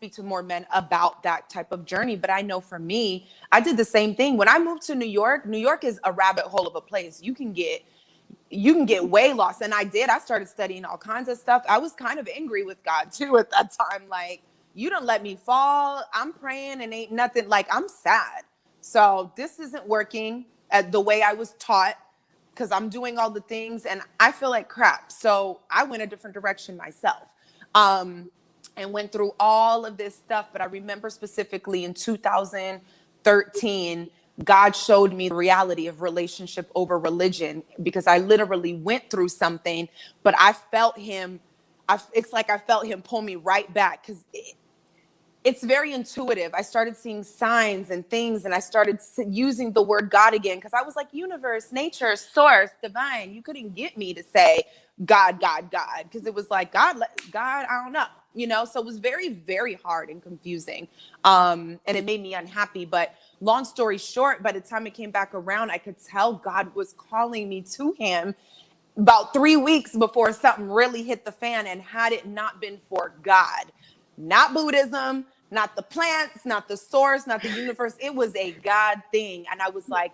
speak to more men about that type of journey. But I know for me, I did the same thing. When I moved to New York is a rabbit hole of a place. You can get way lost. And I started studying all kinds of stuff. I was kind of angry with God too at that time. Like, you don't let me fall. I'm praying and ain't nothing. Like, I'm sad. So this isn't working at the way I was taught, because I'm doing all the things and I feel like crap. So I went a different direction myself. And went through all of this stuff. But I remember specifically in 2013, God showed me the reality of relationship over religion, because I literally went through something, but I felt him. It's like I felt him pull me right back, because it's very intuitive. I started seeing signs and things, and I started using the word God again, because I was like, universe, nature, source, divine. You couldn't get me to say God, God, God, because it was like, God, I don't know. So it was very, very hard and confusing. And it made me unhappy. But long story short, by the time it came back around, I could tell God was calling me to him about 3 weeks before something really hit the fan. And had it not been for God, not Buddhism, not the plants, not the source, not the universe, it was a God thing. And I was like,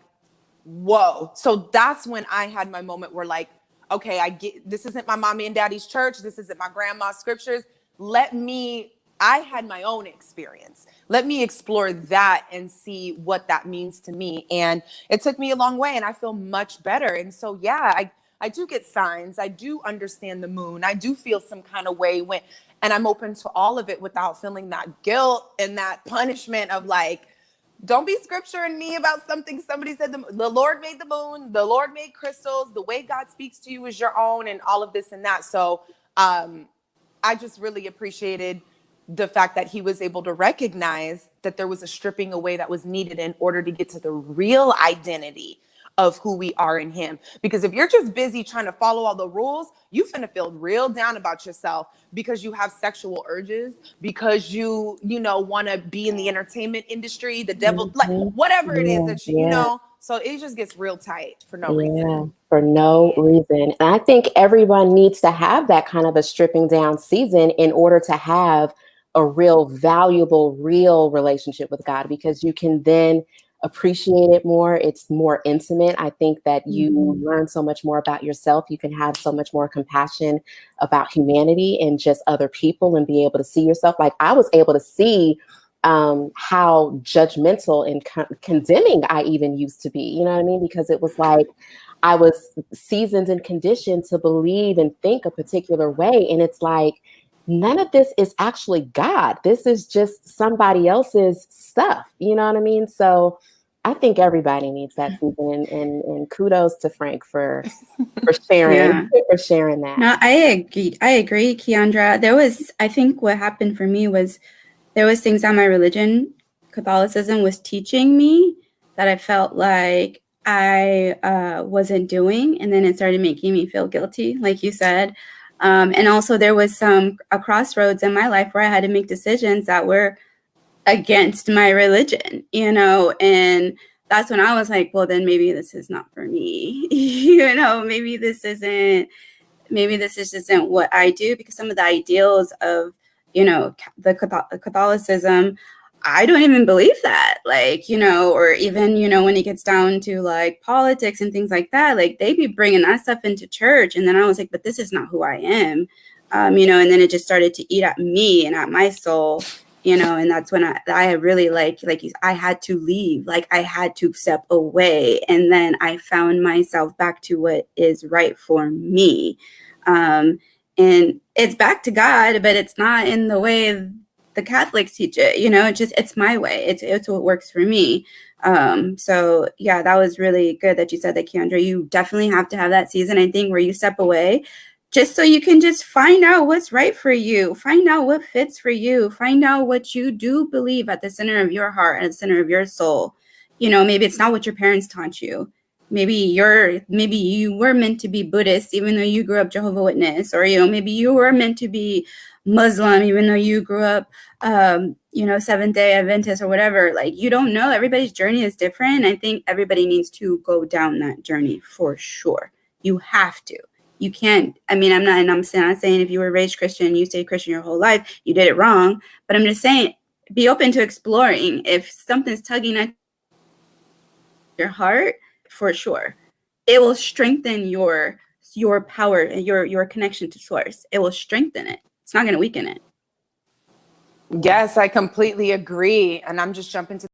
whoa. So that's when I had my moment where, like, okay, I get, this isn't my mommy and daddy's church. This isn't my grandma's scriptures. I had my own experience. Let me explore that and see what that means to me. And it took me a long way, and I feel much better. And so, yeah, I do get signs. I do understand the moon. I do feel some kind of way and I'm open to all of it without feeling that guilt and that punishment of like, don't be scripturing me about something somebody said. The Lord made the moon. The Lord made crystals. The way God speaks to you is your own, and all of this and that. So, I just really appreciated the fact that he was able to recognize that there was a stripping away that was needed in order to get to the real identity of who we are in him. Because if you're just busy trying to follow all the rules, you finna feel real down about yourself because you have sexual urges, because you want to be in the entertainment industry, the devil, like whatever it is that so it just gets real tight for no reason. For no reason. And I think everyone needs to have that kind of a stripping down season in order to have a real valuable, real relationship with God, because you can then appreciate it more. It's more intimate. I think that you learn so much more about yourself. You can have so much more compassion about humanity and just other people, and be able to see yourself. Like, I was able to see how judgmental and condemning I even used to be, you know what I mean? Because it was like, I was seasoned and conditioned to believe and think a particular way. And it's like, none of this is actually God. This is just somebody else's stuff. You know what I mean? So I think everybody needs that season, and kudos to Frank for sharing, for sharing that. No, I agree, Keandra. I think what happened for me was, there was things that my religion, Catholicism, was teaching me that I felt like I wasn't doing. And then it started making me feel guilty, like you said. And also there was a crossroads in my life where I had to make decisions that were against my religion, and that's when I was like, well, then maybe this is not for me. Maybe this isn't what I do, because some of the ideals of the Catholicism, I don't even believe that, or even, when it gets down to like politics and things like that, like they be bringing that stuff into church. And then I was like, but this is not who I am, and then it just started to eat at me and at my soul, and that's when I really I had to leave, I had to step away. And then I found myself back to what is right for me. And it's back to God, but it's not in the way the Catholics teach it, it's my way. It's what works for me. So yeah, that was really good that you said that, Keandra. You definitely have to have that season, I think, where you step away, just so you can just find out what's right for you, find out what fits for you, find out what you do believe at the center of your heart, at the center of your soul. Maybe it's not what your parents taught you. Maybe you were meant to be Buddhist, even though you grew up Jehovah's Witness, or, maybe you were meant to be Muslim, even though you grew up, Seventh-day Adventist or whatever. You don't know. Everybody's journey is different. I think everybody needs to go down that journey for sure. You have to. You can't, I mean, I'm not saying if you were raised Christian, you stayed Christian your whole life, you did it wrong. But I'm just saying, be open to exploring. If something's tugging at your heart, for sure, it will strengthen your power and your connection to source. It will strengthen it. It's not going to weaken it. Yes, I completely agree. And I'm just jumping to